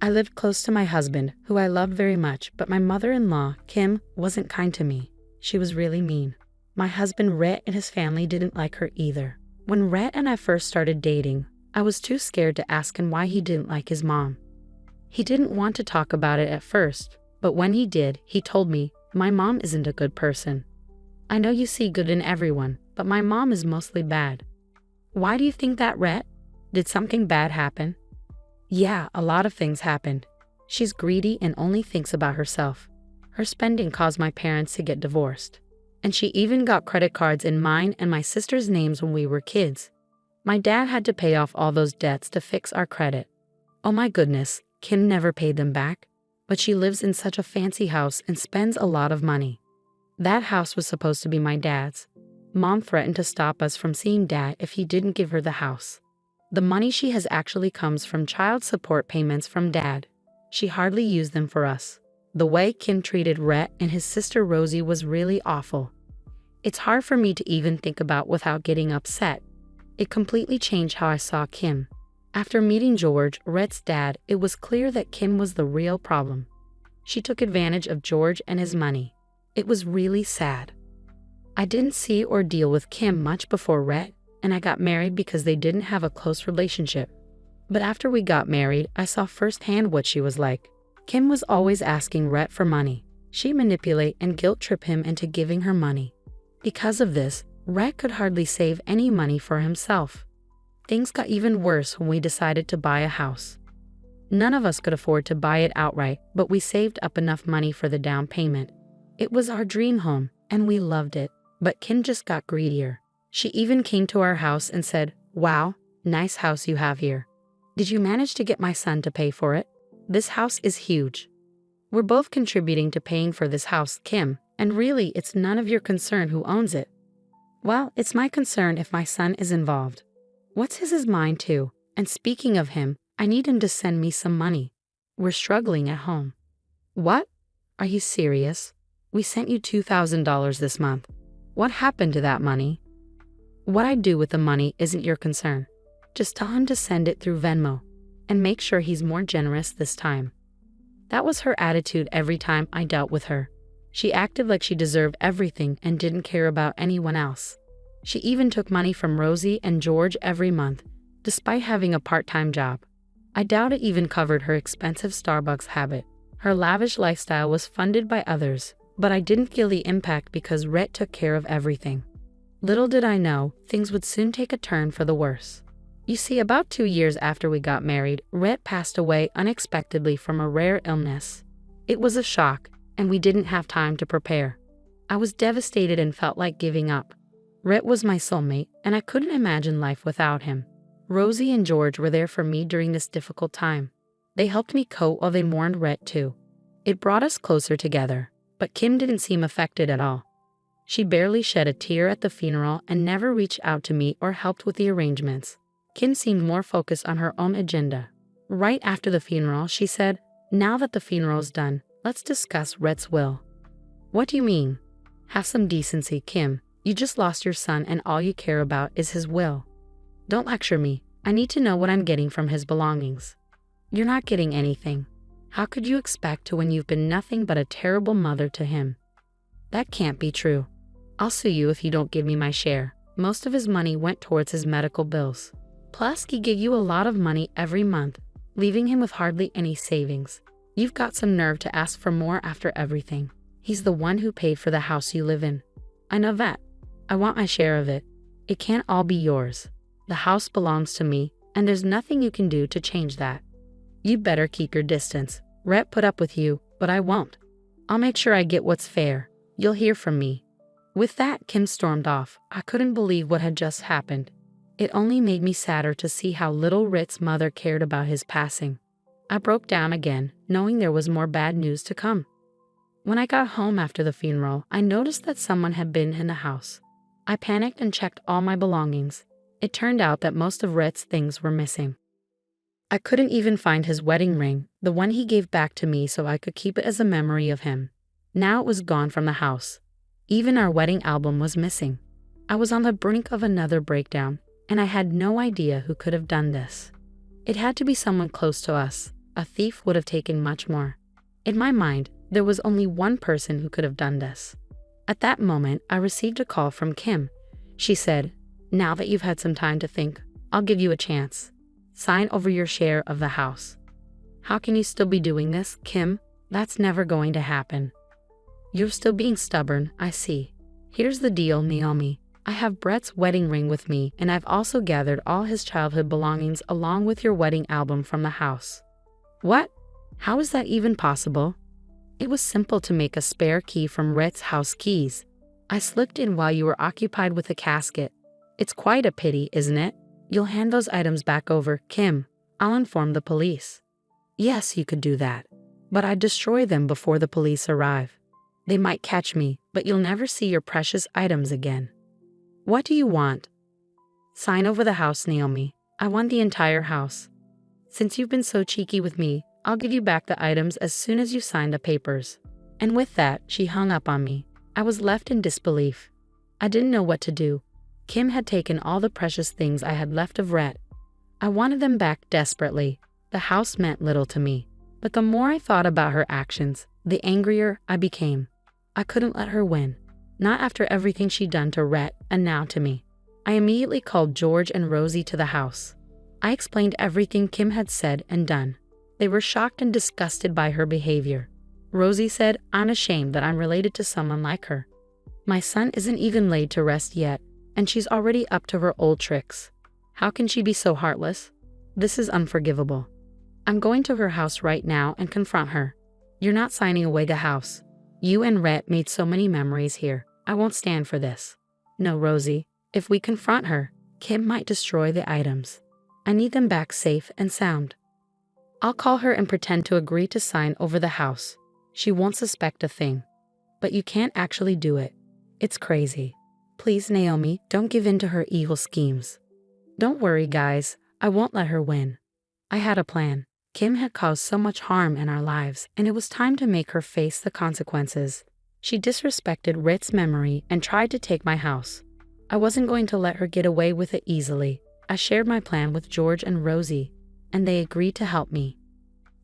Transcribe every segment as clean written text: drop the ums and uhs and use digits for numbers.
I lived close to my husband, who I loved very much, but my mother-in-law, Kim, wasn't kind to me. She was really mean. My husband, Rhett, and his family didn't like her either. When Rhett and I first started dating, I was too scared to ask him why he didn't like his mom. He didn't want to talk about it at first, but when he did, he told me, "My mom isn't a good person. I know you see good in everyone, but my mom is mostly bad." "Why do you think that, Rhett? Did something bad happen?" "Yeah, a lot of things happened. She's greedy and only thinks about herself. Her spending caused my parents to get divorced. And she even got credit cards in mine and my sister's names when we were kids. My dad had to pay off all those debts to fix our credit. Oh my goodness, Kim never paid them back, but she lives in such a fancy house and spends a lot of money. That house was supposed to be my dad's. Mom threatened to stop us from seeing Dad if he didn't give her the house. The money she has actually comes from child support payments from Dad. She hardly used them for us. The way Kim treated Rhett and his sister Rosie was really awful. It's hard for me to even think about without getting upset. It completely changed how I saw Kim. After meeting George, Rhett's dad, it was clear that Kim was the real problem. She took advantage of George and his money. It was really sad. I didn't see or deal with Kim much before Rhett, and I got married because they didn't have a close relationship. But after we got married, I saw firsthand what she was like. Kim was always asking Rhett for money. She'd manipulate and guilt-trip him into giving her money. Because of this, Rhett could hardly save any money for himself. Things got even worse when we decided to buy a house. None of us could afford to buy it outright, but we saved up enough money for the down payment. It was our dream home, and we loved it. But Kim just got greedier. She even came to our house and said, "Wow, nice house you have here. Did you manage to get my son to pay for it? This house is huge. We're both contributing to paying for this house, Kim, and really it's none of your concern who owns it." "Well, it's my concern if my son is involved. What's his mind too? And speaking of him, I need him to send me some money. We're struggling at home." "What? Are you serious? We sent you $2,000 this month. What happened to that money?" "What I do with the money isn't your concern. Just tell him to send it through Venmo, and make sure he's more generous this time." That was her attitude every time I dealt with her. She acted like she deserved everything and didn't care about anyone else. She even took money from Rosie and George every month, despite having a part-time job. I doubt it even covered her expensive Starbucks habit. Her lavish lifestyle was funded by others, but I didn't feel the impact because Rhett took care of everything. Little did I know, things would soon take a turn for the worse. You see, about 2 years after we got married, Rhett passed away unexpectedly from a rare illness. It was a shock, and we didn't have time to prepare. I was devastated and felt like giving up. Rhett was my soulmate, and I couldn't imagine life without him. Rosie and George were there for me during this difficult time. They helped me cope while they mourned Rhett too. It brought us closer together, but Kim didn't seem affected at all. She barely shed a tear at the funeral and never reached out to me or helped with the arrangements. Kim seemed more focused on her own agenda. Right after the funeral, she said, "Now that the funeral's done, let's discuss Rhett's will." "What do you mean?" "Have some decency, Kim. You just lost your son and all you care about is his will. Don't lecture me. I need to know what I'm getting from his belongings." "You're not getting anything. How could you expect to when you've been nothing but a terrible mother to him?" "That can't be true. I'll sue you if you don't give me my share." Most of his money went towards his medical bills. Plus, he gave you a lot of money every month, leaving him with hardly any savings. You've got some nerve to ask for more after everything. He's the one who paid for the house you live in. I know that. I want my share of it. It can't all be yours. The house belongs to me, and there's nothing you can do to change that. You better keep your distance. Rhett put up with you, but I won't. I'll make sure I get what's fair. You'll hear from me." With that, Kim stormed off. I couldn't believe what had just happened. It only made me sadder to see how little Rhett's mother cared about his passing. I broke down again, knowing there was more bad news to come. When I got home after the funeral, I noticed that someone had been in the house. I panicked and checked all my belongings. It turned out that most of Rhett's things were missing. I couldn't even find his wedding ring, the one he gave back to me so I could keep it as a memory of him. Now it was gone from the house. Even our wedding album was missing. I was on the brink of another breakdown, and I had no idea who could have done this. It had to be someone close to us, a thief would have taken much more. In my mind, there was only one person who could have done this. At that moment, I received a call from Kim. She said, "Now that you've had some time to think, I'll give you a chance. Sign over your share of the house." "How can you still be doing this, Kim? That's never going to happen." "You're still being stubborn, I see. Here's the deal, Naomi. I have Brett's wedding ring with me, and I've also gathered all his childhood belongings along with your wedding album from the house." "What? How is that even possible?" "It was simple to make a spare key from Rhett's house keys. I slipped in while you were occupied with the casket. It's quite a pity, isn't it? You'll hand those items back over, Kim. I'll inform the police." "Yes, you could do that. But I'd destroy them before the police arrive. They might catch me, but you'll never see your precious items again." "What do you want?" "Sign over the house, Naomi. I want the entire house. Since you've been so cheeky with me, I'll give you back the items as soon as you sign the papers." And with that, she hung up on me. I was left in disbelief. I didn't know what to do. Kim had taken all the precious things I had left of Rhett. I wanted them back desperately. The house meant little to me. But the more I thought about her actions, the angrier I became. I couldn't let her win. Not after everything she'd done to Rhett and now to me. I immediately called George and Rosie to the house. I explained everything Kim had said and done. They were shocked and disgusted by her behavior. Rosie said, "I'm ashamed that I'm related to someone like her. My son isn't even laid to rest yet, and she's already up to her old tricks. How can she be so heartless? This is unforgivable. I'm going to her house right now and confront her." "You're not signing away the house. You and Rhett made so many memories here. I won't stand for this." "No, Rosie. If we confront her, Kim might destroy the items. I need them back safe and sound. I'll call her and pretend to agree to sign over the house. She won't suspect a thing. But you can't actually do it. It's crazy. Please, Naomi, don't give in to her evil schemes." "Don't worry, guys. I won't let her win. I had a plan. Kim had caused so much harm in our lives, and it was time to make her face the consequences. She disrespected Rhett's memory and tried to take my house. I wasn't going to let her get away with it easily. I shared my plan with George and Rosie, and they agreed to help me.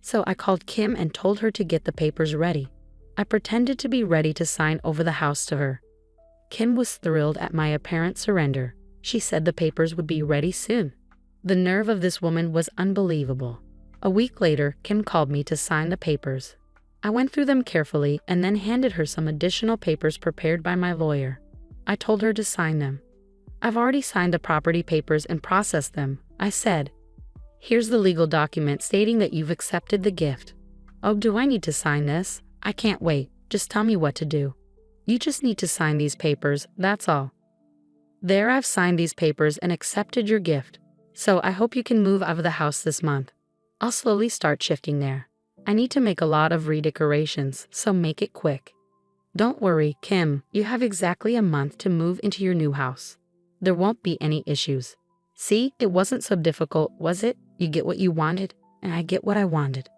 So I called Kim and told her to get the papers ready. I pretended to be ready to sign over the house to her. Kim was thrilled at my apparent surrender. She said the papers would be ready soon. The nerve of this woman was unbelievable. A week later, Kim called me to sign the papers. I went through them carefully and then handed her some additional papers prepared by my lawyer. I told her to sign them. "I've already signed the property papers and processed them," I said. "Here's the legal document stating that you've accepted the gift." "Oh, do I need to sign this? I can't wait. Just tell me what to do." "You just need to sign these papers, that's all." "There, I've signed these papers and accepted your gift. So I hope you can move out of the house this month. I'll slowly start shifting there. I need to make a lot of redecorations, so make it quick." "Don't worry, Kim, you have exactly a month to move into your new house. There won't be any issues. See, it wasn't so difficult, was it? You get what you wanted, and I get what I wanted."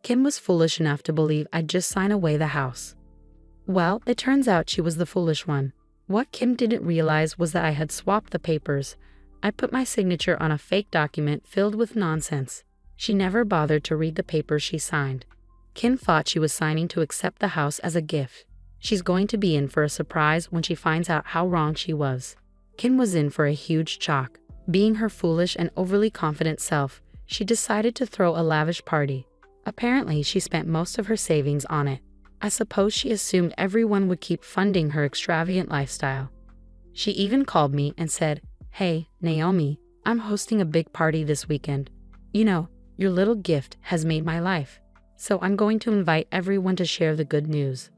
Kim was foolish enough to believe I'd just sign away the house. Well, it turns out she was the foolish one. What Kim didn't realize was that I had swapped the papers. I put my signature on a fake document filled with nonsense. She never bothered to read the papers she signed. Kim thought she was signing to accept the house as a gift. She's going to be in for a surprise when she finds out how wrong she was. Kim was in for a huge shock. Being her foolish and overly confident self, she decided to throw a lavish party. Apparently, she spent most of her savings on it. I suppose she assumed everyone would keep funding her extravagant lifestyle. She even called me and said, "Hey, Naomi, I'm hosting a big party this weekend. You know, your little gift has made my life. So I'm going to invite everyone to share the good news.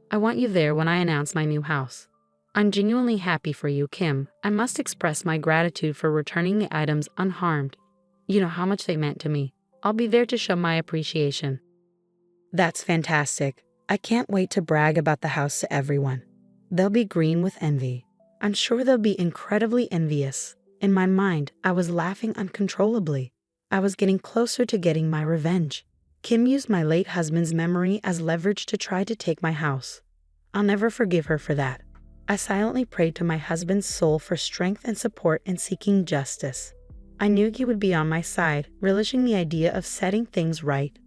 I want you there when I announce my new house. I'm genuinely happy for you, Kim. I must express my gratitude for returning the items unharmed. You know how much they meant to me. I'll be there to show my appreciation." That's fantastic. I can't wait to brag about the house to everyone. They'll be green with envy. I'm sure they'll be incredibly envious. In my mind, I was laughing uncontrollably. I was getting closer to getting my revenge. Kim used my late husband's memory as leverage to try to take my house. I'll never forgive her for that. I silently prayed to my husband's soul for strength and support in seeking justice. I knew he would be on my side, relishing the idea of setting things right.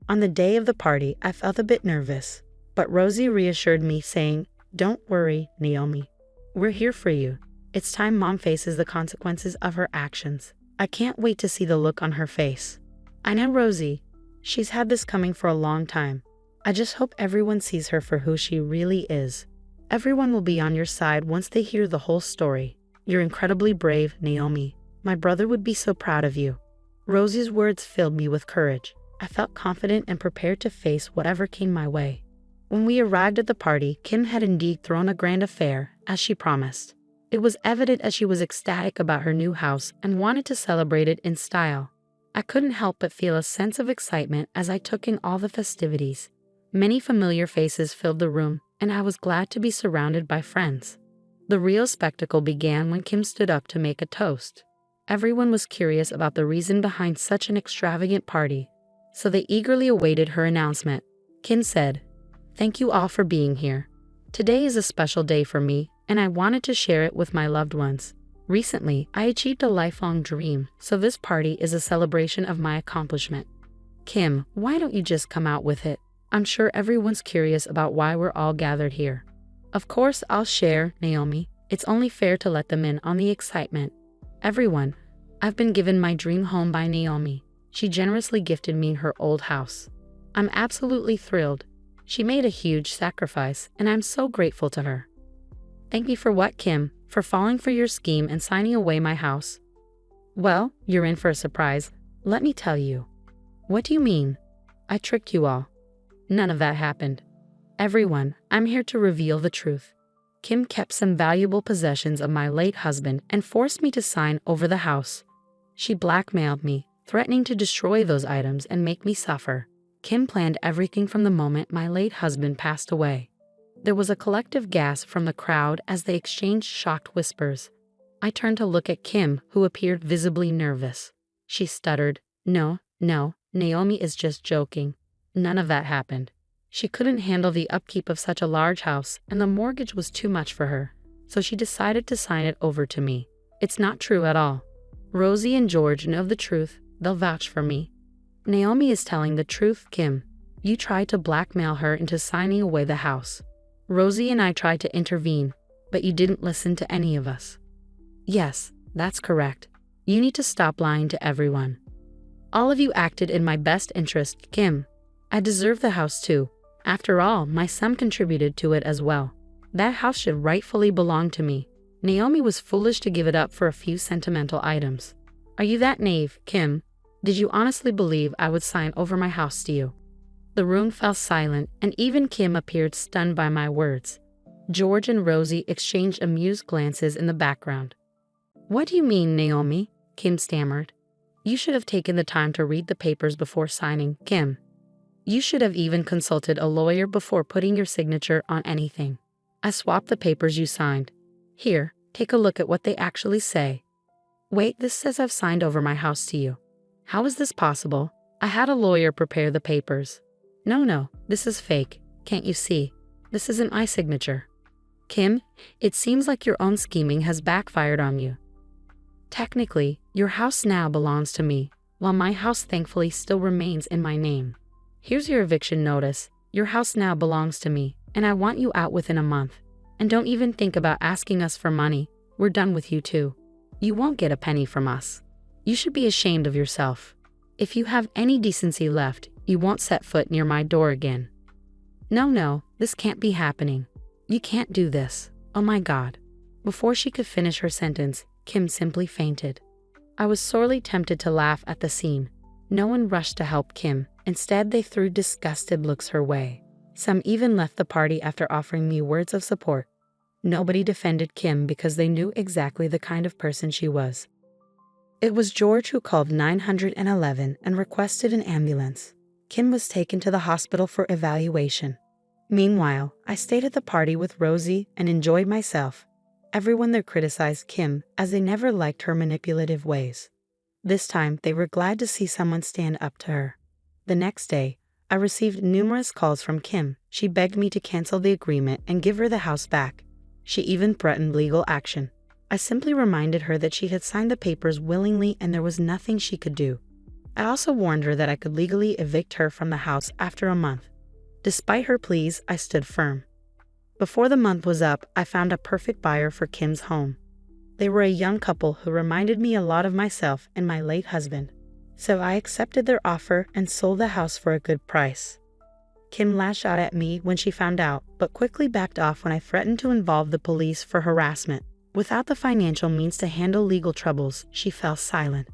On the day of the party, I felt a bit nervous, but Rosie reassured me, saying, "Don't worry, Naomi. We're here for you. It's time Mom faces the consequences of her actions." I can't wait to see the look on her face. I know Rosie. She's had this coming for a long time. I just hope everyone sees her for who she really is. Everyone will be on your side once they hear the whole story. You're incredibly brave, Naomi. My brother would be so proud of you. Rosie's words filled me with courage. I felt confident and prepared to face whatever came my way. When we arrived at the party, Kim had indeed thrown a grand affair, as she promised. It was evident as she was ecstatic about her new house and wanted to celebrate it in style. I couldn't help but feel a sense of excitement as I took in all the festivities. Many familiar faces filled the room, and I was glad to be surrounded by friends. The real spectacle began when Kim stood up to make a toast. Everyone was curious about the reason behind such an extravagant party, so they eagerly awaited her announcement. Kim said, "Thank you all for being here. Today is a special day for me, and I wanted to share it with my loved ones. Recently, I achieved a lifelong dream, so this party is a celebration of my accomplishment." Kim, why don't you just come out with it? I'm sure everyone's curious about why we're all gathered here. Of course I'll share, Naomi. It's only fair to let them in on the excitement. Everyone, I've been given my dream home by Naomi. She generously gifted me her old house. I'm absolutely thrilled. She made a huge sacrifice, and I'm so grateful to her. Thank you for what, Kim? For falling for your scheme and signing away my house? Well, you're in for a surprise. Let me tell you. What do you mean? I tricked you all. None of that happened. Everyone, I'm here to reveal the truth. Kim kept some valuable possessions of my late husband and forced me to sign over the house. She blackmailed me, threatening to destroy those items and make me suffer. Kim planned everything from the moment my late husband passed away. There was a collective gasp from the crowd as they exchanged shocked whispers. I turned to look at Kim, who appeared visibly nervous. She stuttered, No, Naomi is just joking. None of that happened. She couldn't handle the upkeep of such a large house, and the mortgage was too much for her, so she decided to sign it over to me. It's not true at all. Rosie and George know the truth. They'll vouch for me. Naomi is telling the truth, Kim. You tried to blackmail her into signing away the house. Rosie and I tried to intervene, but you didn't listen to any of us. Yes, that's correct. You need to stop lying to everyone. All of you acted in my best interest, Kim. I deserve the house too. After all, my son contributed to it as well. That house should rightfully belong to me. Naomi was foolish to give it up for a few sentimental items. Are you that naive, Kim? Did you honestly believe I would sign over my house to you? The room fell silent, and even Kim appeared stunned by my words. George and Rosie exchanged amused glances in the background. What do you mean, Naomi? Kim stammered. You should have taken the time to read the papers before signing, Kim. You should have even consulted a lawyer before putting your signature on anything. I swapped the papers you signed. Here, take a look at what they actually say. Wait, this says I've signed over my house to you. How is this possible? I had a lawyer prepare the papers. No, this is fake. Can't you see? This isn't my signature. Kim, it seems like your own scheming has backfired on you. Technically, your house now belongs to me, while my house thankfully still remains in my name. Here's your eviction notice. Your house now belongs to me, and I want you out within a month. And don't even think about asking us for money. We're done with you too. You won't get a penny from us. You should be ashamed of yourself. If you have any decency left, you won't set foot near my door again. No, this can't be happening. You can't do this. Oh my God. Before she could finish her sentence, Kim simply fainted. I was sorely tempted to laugh at the scene. No one rushed to help Kim. Instead, they threw disgusted looks her way. Some even left the party after offering me words of support. Nobody defended Kim because they knew exactly the kind of person she was. It was George who called 911 and requested an ambulance. Kim was taken to the hospital for evaluation. Meanwhile, I stayed at the party with Rosie and enjoyed myself. Everyone there criticized Kim as they never liked her manipulative ways. This time, they were glad to see someone stand up to her. The next day, I received numerous calls from Kim. She begged me to cancel the agreement and give her the house back. She even threatened legal action. I simply reminded her that she had signed the papers willingly and there was nothing she could do. I also warned her that I could legally evict her from the house after a month. Despite her pleas, I stood firm. Before the month was up, I found a perfect buyer for Kim's home. They were a young couple who reminded me a lot of myself and my late husband. So I accepted their offer and sold the house for a good price. Kim lashed out at me when she found out, but quickly backed off when I threatened to involve the police for harassment. Without the financial means to handle legal troubles, she fell silent.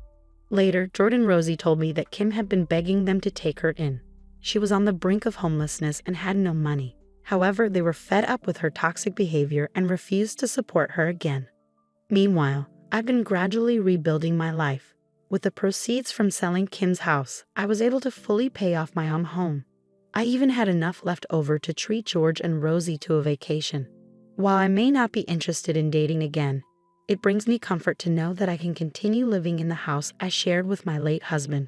Later, Jordan and Rosie told me that Kim had been begging them to take her in. She was on the brink of homelessness and had no money. However, they were fed up with her toxic behavior and refused to support her again. Meanwhile, I've been gradually rebuilding my life. With the proceeds from selling Kim's house, I was able to fully pay off my own home. I even had enough left over to treat George and Rosie to a vacation. While I may not be interested in dating again, it brings me comfort to know that I can continue living in the house I shared with my late husband.